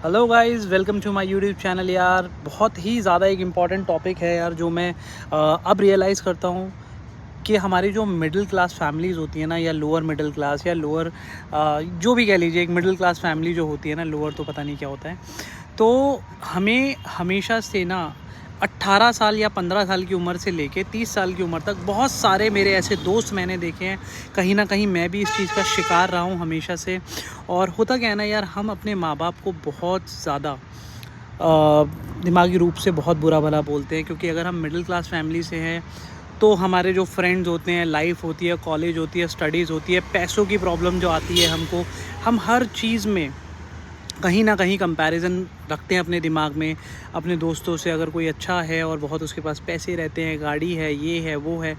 Hello guys, welcome to my YouTube channel. यार बहुत ही ज़्यादा एक इम्पॉर्टेंट टॉपिक है यार, जो मैं अब रियलाइज़ करता हूँ कि हमारी जो मिडिल क्लास फैमिलीज़ होती है ना, या लोअर मिडिल क्लास या लोअर जो भी कह लीजिए, एक मिडिल क्लास फैमिली जो होती है ना, लोअर तो पता नहीं क्या होता है, तो हमें हमेशा से ना 18 साल या 15 साल की उम्र से लेके 30 साल की उम्र तक बहुत सारे मेरे ऐसे दोस्त मैंने देखे हैं। कहीं ना कहीं मैं भी इस चीज़ का शिकार रहा हूँ हमेशा से। और होता क्या है ना यार, हम अपने माँ बाप को बहुत ज़्यादा दिमागी रूप से बहुत बुरा भला बोलते हैं, क्योंकि अगर हम मिडिल क्लास फैमिली से हैं तो हमारे जो फ्रेंड्स होते हैं, लाइफ होती है, कॉलेज होती है, स्टडीज़ होती है, पैसों की प्रॉब्लम जो आती है हमको, हम हर चीज़ में कहीं ना कहीं कंपैरिजन रखते हैं अपने दिमाग में अपने दोस्तों से। अगर कोई अच्छा है और बहुत उसके पास पैसे रहते हैं, गाड़ी है, ये है, वो है,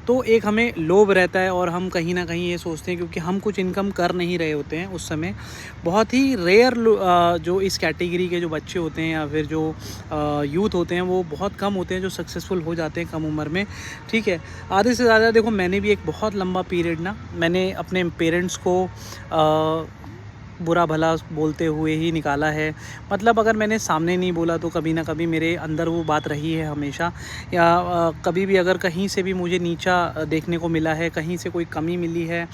तो एक हमें लोभ रहता है और हम कहीं ना कहीं ये सोचते हैं, क्योंकि हम कुछ इनकम कर नहीं रहे होते हैं उस समय। बहुत ही रेयर जो इस कैटेगरी के जो बच्चे होते हैं या फिर जो यूथ होते हैं, वो बहुत कम होते हैं जो सक्सेसफुल हो जाते हैं कम उम्र में। ठीक है, आधे से ज़्यादा देखो, मैंने भी एक बहुत लंबा पीरियड ना, मैंने अपने पेरेंट्स को बुरा भला बोलते हुए ही निकाला है। मतलब अगर मैंने सामने नहीं बोला तो कभी ना कभी मेरे अंदर वो बात रही है हमेशा। या कभी भी अगर कहीं से भी मुझे नीचा देखने को मिला है, कहीं से कोई कमी मिली है,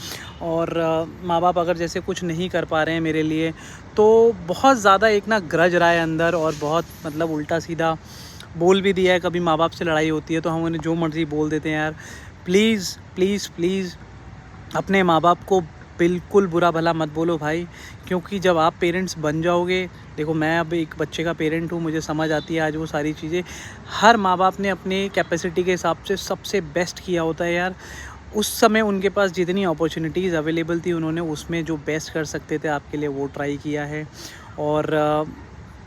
और माँ बाप अगर जैसे कुछ नहीं कर पा रहे हैं मेरे लिए, तो बहुत ज़्यादा एक ना ग्रज रहा है अंदर, और बहुत मतलब उल्टा सीधा बोल भी दिया है। कभी माँ बाप से लड़ाई होती है तो हम उन्हें जो मर्ज़ी बोल देते हैं। यार प्लीज़ प्लीज़ प्लीज़ अपने माँ बाप को बिल्कुल बुरा भला मत बोलो भाई, क्योंकि जब आप पेरेंट्स बन जाओगे, देखो मैं अब एक बच्चे का पेरेंट हूँ, मुझे समझ आती है आज वो सारी चीज़ें। हर माँ बाप ने अपने कैपेसिटी के हिसाब से सबसे बेस्ट किया होता है यार। उस समय उनके पास जितनी अपॉर्चुनिटीज़ अवेलेबल थी, उन्होंने उसमें जो बेस्ट कर सकते थे आपके लिए वो ट्राई किया है। और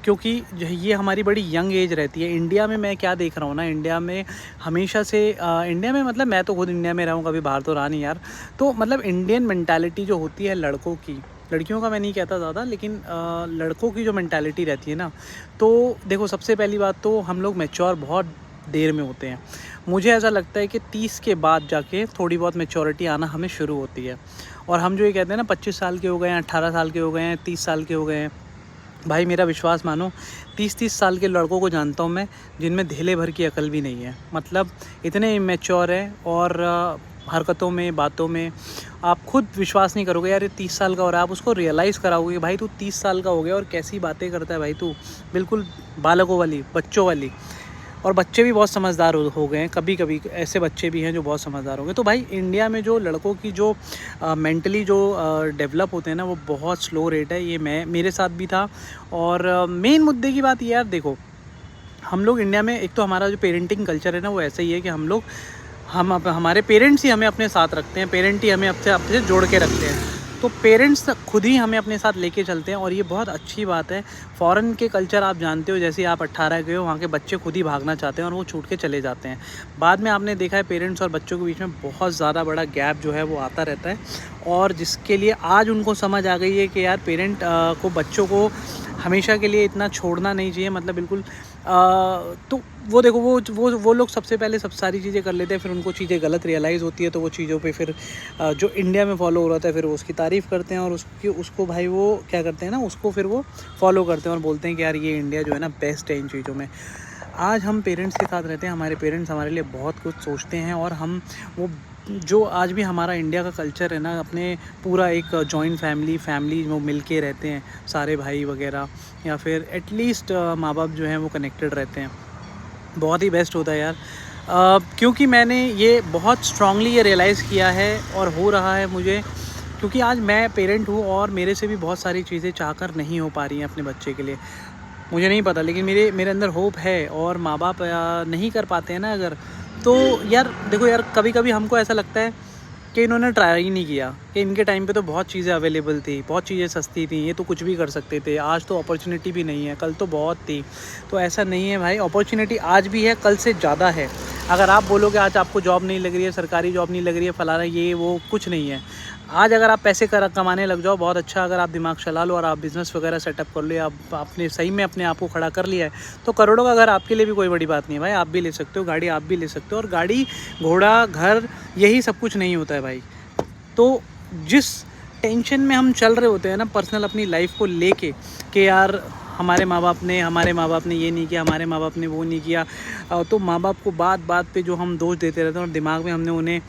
क्योंकि जो है ये हमारी बड़ी यंग एज रहती है। इंडिया में मैं क्या देख रहा हूँ ना, इंडिया में हमेशा से इंडिया में, मतलब मैं तो खुद इंडिया में रहा हूँ, कभी बाहर तो रहा नहीं यार। तो मतलब इंडियन मेंटालिटी जो होती है लड़कों की, लड़कियों का मैं नहीं कहता ज़्यादा, लेकिन लड़कों की जो मेंटालिटी रहती है ना, तो देखो सबसे पहली बात तो हम लोग मैच्योर बहुत देर में होते हैं। मुझे ऐसा लगता है कि 30 के बाद जाके थोड़ी बहुत मैच्योरिटी आना हमें शुरू होती है। और हम जो ये कहते हैं ना 25 साल के हो गए हैं, 18 साल के हो गए हैं, 30 साल के हो गए हैं, भाई मेरा विश्वास मानो, 30-30 साल के लड़कों को जानता हूँ मैं, जिनमें धेले भर की अकल भी नहीं है। मतलब इतने इमेच्योर है, और हरकतों में, बातों में आप खुद विश्वास नहीं करोगे यार, ये 30 साल का हो रहा है। आप उसको रियलाइज़ कराओगे, भाई तू 30 साल का हो गया और कैसी बातें करता है भाई तू, बिल्कुल बालकों वाली, बच्चों वाली। और बच्चे भी बहुत समझदार हो गए हैं, कभी कभी ऐसे बच्चे भी हैं जो बहुत समझदार हो गए। तो भाई इंडिया में जो लड़कों की जो मेंटली जो डेवलप होते हैं ना, वो बहुत स्लो रेट है। ये मेरे साथ भी था। और मेन मुद्दे की बात ये यार, देखो हम लोग इंडिया में, एक तो हमारा जो पेरेंटिंग कल्चर है ना, वो ऐसा ही है कि हमारे पेरेंट्स ही हमें अपने साथ रखते हैं, पेरेंट ही हमें आपसे जोड़ के रखते हैं। तो पेरेंट्स खुद ही हमें अपने साथ लेके चलते हैं, और ये बहुत अच्छी बात है। फ़ॉरेन के कल्चर आप जानते हो, जैसे आप 18 के हो, वहाँ के बच्चे खुद ही भागना चाहते हैं और वो छूट के चले जाते हैं। बाद में आपने देखा है पेरेंट्स और बच्चों के बीच में बहुत ज़्यादा बड़ा गैप जो है वो आता रहता है, और जिसके लिए आज उनको समझ आ गई है कि यार पेरेंट को बच्चों को हमेशा के लिए इतना छोड़ना नहीं चाहिए, मतलब बिल्कुल। तो वो देखो, वो लोग सबसे पहले सब सारी चीज़ें कर लेते हैं, फिर उनको चीज़ें गलत रियलाइज़ होती है, तो वो चीज़ों पे फिर जो इंडिया में फॉलो हो रहा था, फिर वो उसकी तारीफ़ करते हैं, और उसको भाई वो क्या करते हैं ना, उसको फिर वो फॉलो करते हैं और बोलते हैं कि यार ये इंडिया जो है ना बेस्ट है इन चीज़ों में। आज हम पेरेंट्स के साथ रहते हैं, हमारे पेरेंट्स हमारे लिए बहुत कुछ सोचते हैं, और हम वो जो आज भी हमारा इंडिया का कल्चर है ना, अपने पूरा एक जॉइंट फैमिली वो मिल के रहते हैं सारे भाई वगैरह, या फिर एटलीस्ट माँ बाप जो हैं वो कनेक्टेड रहते हैं, बहुत ही बेस्ट होता है यार। क्योंकि मैंने ये बहुत स्ट्रांगली ये रियलाइज़ किया है, और हो रहा है मुझे, क्योंकि आज मैं पेरेंट हूँ और मेरे से भी बहुत सारी चीज़ें चाहकर नहीं हो पा रही हैं अपने बच्चे के लिए। मुझे नहीं पता, लेकिन मेरे अंदर होप है, और माँ बाप नहीं कर पाते हैं ना अगर, तो यार देखो यार, कभी कभी हमको ऐसा लगता है कि इन्होंने ट्राई ही नहीं किया, कि इनके टाइम पे तो बहुत चीज़ें अवेलेबल थी, बहुत चीज़ें सस्ती थी, ये तो कुछ भी कर सकते थे। आज तो अपॉर्चुनिटी भी नहीं है, कल तो बहुत थी। तो ऐसा नहीं है भाई, अपॉर्चुनिटी आज भी है, कल से ज़्यादा है। अगर आप बोलोगे आज आपको जॉब नहीं लग रही है, सरकारी जॉब नहीं लग रही है, फलाना ये वो, कुछ नहीं है। आज अगर आप पैसे कमाने लग जाओ, बहुत अच्छा, अगर आप दिमाग चला लो और आप बिज़नेस वगैरह सेटअप कर लो, आपने सही में अपने आप को खड़ा कर लिया है, तो करोड़ों का घर आपके लिए भी कोई बड़ी बात नहीं है भाई। आप भी ले सकते हो गाड़ी, आप भी ले सकते हो, और गाड़ी, घोड़ा, घर, यही सब कुछ नहीं होता है भाई। तो जिस टेंशन में हम चल रहे होते हैं ना पर्सनल अपनी लाइफ को लेके, कि यार हमारे माँ बाप ने ये नहीं किया, हमारे माँ बाप ने वो नहीं किया। तो माँ बाप को बात बात पे जो हम दोष देते रहते हैं और दिमाग में हमने उन्हें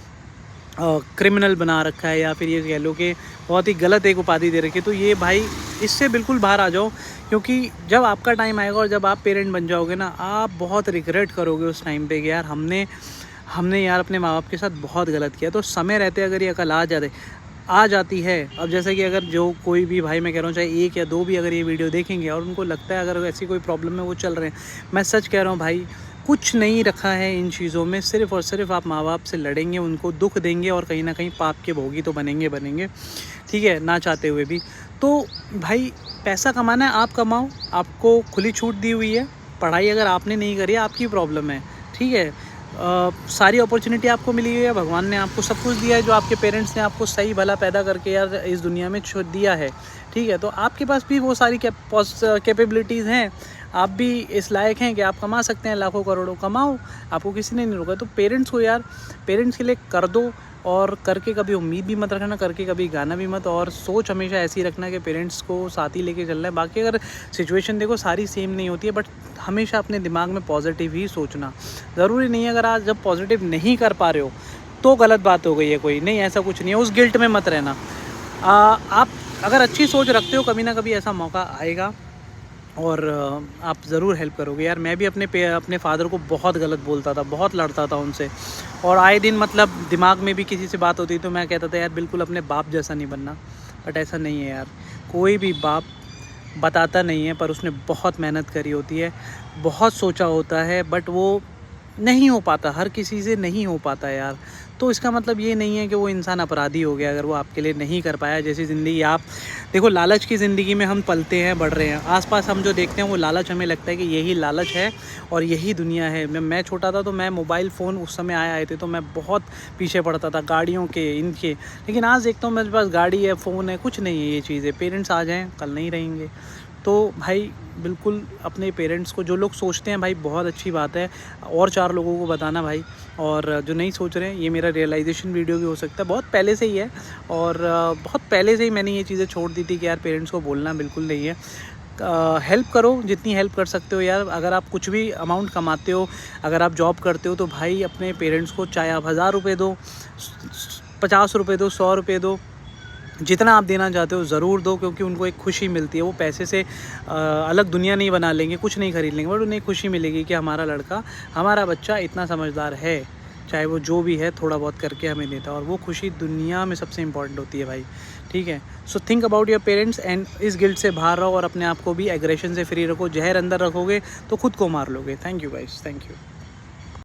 क्रिमिनल बना रखा है, या फिर ये कह लो कि बहुत ही गलत एक उपाधि दे रखी है। तो ये भाई इससे बिल्कुल बाहर आ जाओ, क्योंकि जब आपका टाइम आएगा और जब आप पेरेंट बन जाओगे ना, आप बहुत रिग्रेट करोगे उस टाइम पे कि यार हमने यार अपने माँ बाप के साथ बहुत गलत किया। तो समय रहते अगर ये अकल आ जाती है, अब जैसे कि अगर जो कोई भी भाई, मैं कह रहा हूँ चाहे 1 या 2 भी अगर ये वीडियो देखेंगे और उनको लगता है अगर ऐसी कोई प्रॉब्लम में वो चल रहे हैं, मैं सच कह रहा हूँ भाई, कुछ नहीं रखा है इन चीज़ों में। सिर्फ़ और सिर्फ आप माँ बाप से लड़ेंगे, उनको दुख देंगे और कहीं ना कहीं पाप के भोगी तो बनेंगे, ठीक है, ना चाहते हुए भी। तो भाई पैसा कमाना है, आप कमाओ, आपको खुली छूट दी हुई है। पढ़ाई अगर आपने नहीं करी है, आपकी प्रॉब्लम है, ठीक है। सारी अपॉर्चुनिटी आपको मिली हुई है, भगवान ने आपको सब कुछ दिया है, जो आपके पेरेंट्स ने आपको सही भला पैदा करके यार इस दुनिया में छोड़ दिया है, ठीक है। तो आपके पास भी वो सारी कैपेबिलिटीज़ हैं, आप भी इस लायक हैं कि आप कमा सकते हैं, लाखों करोड़ों कमाओ, आपको किसी ने नहीं रोका। तो पेरेंट्स को यार, पेरेंट्स के लिए कर दो, और करके कभी उम्मीद भी मत रखना, करके कभी गाना भी मत, और सोच हमेशा ऐसी रखना कि पेरेंट्स को साथ ही लेके चलना है। बाकी अगर सिचुएशन देखो सारी सेम नहीं होती है, बट हमेशा अपने दिमाग में पॉजिटिव ही सोचना। ज़रूरी नहीं है अगर आज जब पॉजिटिव नहीं कर पा रहे हो तो गलत बात हो गई है कोई, नहीं, ऐसा कुछ नहीं है, उस गिल्ट में मत रहना। आप अगर अच्छी सोच रखते हो, कभी ना कभी ऐसा मौका आएगा और आप ज़रूर हेल्प करोगे। यार मैं भी अपने फ़ादर को बहुत गलत बोलता था, बहुत लड़ता था उनसे, और आए दिन मतलब दिमाग में भी किसी से बात होती तो मैं कहता था यार बिल्कुल अपने बाप जैसा नहीं बनना। बट ऐसा नहीं है यार, कोई भी बाप बताता नहीं है, पर उसने बहुत मेहनत करी होती है, बहुत सोचा होता है, बट वो नहीं हो पाता, हर किसी से नहीं हो पाता यार। तो इसका मतलब ये नहीं है कि वो इंसान अपराधी हो गया अगर वो आपके लिए नहीं कर पाया। जैसी ज़िंदगी आप देखो, लालच की ज़िंदगी में हम पलते हैं, बढ़ रहे हैं, आसपास हम जो देखते हैं वो लालच, हमें लगता है कि यही लालच है और यही दुनिया है। मैं छोटा था तो मैं मोबाइल फ़ोन उस समय आए थे तो मैं बहुत पीछे पड़ता था गाड़ियों के, इनके, लेकिन आज देखता हूँ मेरे पास गाड़ी है, फ़ोन है, कुछ नहीं है ये चीज़ें। पेरेंट्स आ जाएँ, कल नहीं रहेंगे। तो भाई बिल्कुल अपने पेरेंट्स को, जो लोग सोचते हैं भाई बहुत अच्छी बात है, और 4 लोगों को बताना भाई, और जो नहीं सोच रहे हैं, ये मेरा रियलाइजेशन वीडियो भी हो सकता है, बहुत पहले से ही है, और बहुत पहले से ही मैंने ये चीज़ें छोड़ दी थी कि यार पेरेंट्स को बोलना बिल्कुल नहीं है। हेल्प करो जितनी हेल्प कर सकते हो यार। अगर आप कुछ भी अमाउंट कमाते हो, अगर आप जॉब करते हो, तो भाई अपने पेरेंट्स को चाहे आप 1000 रुपये दो, 50 रुपये दो, 100 रुपये दो, जितना आप देना चाहते हो ज़रूर दो, क्योंकि उनको एक खुशी मिलती है। वो पैसे से अलग दुनिया नहीं बना लेंगे, कुछ नहीं ख़रीद लेंगे, बट उन्हें खुशी मिलेगी कि हमारा लड़का, हमारा बच्चा इतना समझदार है, चाहे वो जो भी है थोड़ा बहुत करके हमें देता है, और वो खुशी दुनिया में सबसे इम्पॉर्टेंट होती है भाई, ठीक है। So think about your parents and इस गिल्ट से बाहर रहो, और अपने आप को भी एग्रेशन से फ्री रखो। जहर अंदर रखोगे तो खुद को मार लोगे। Thank you guys, thank you.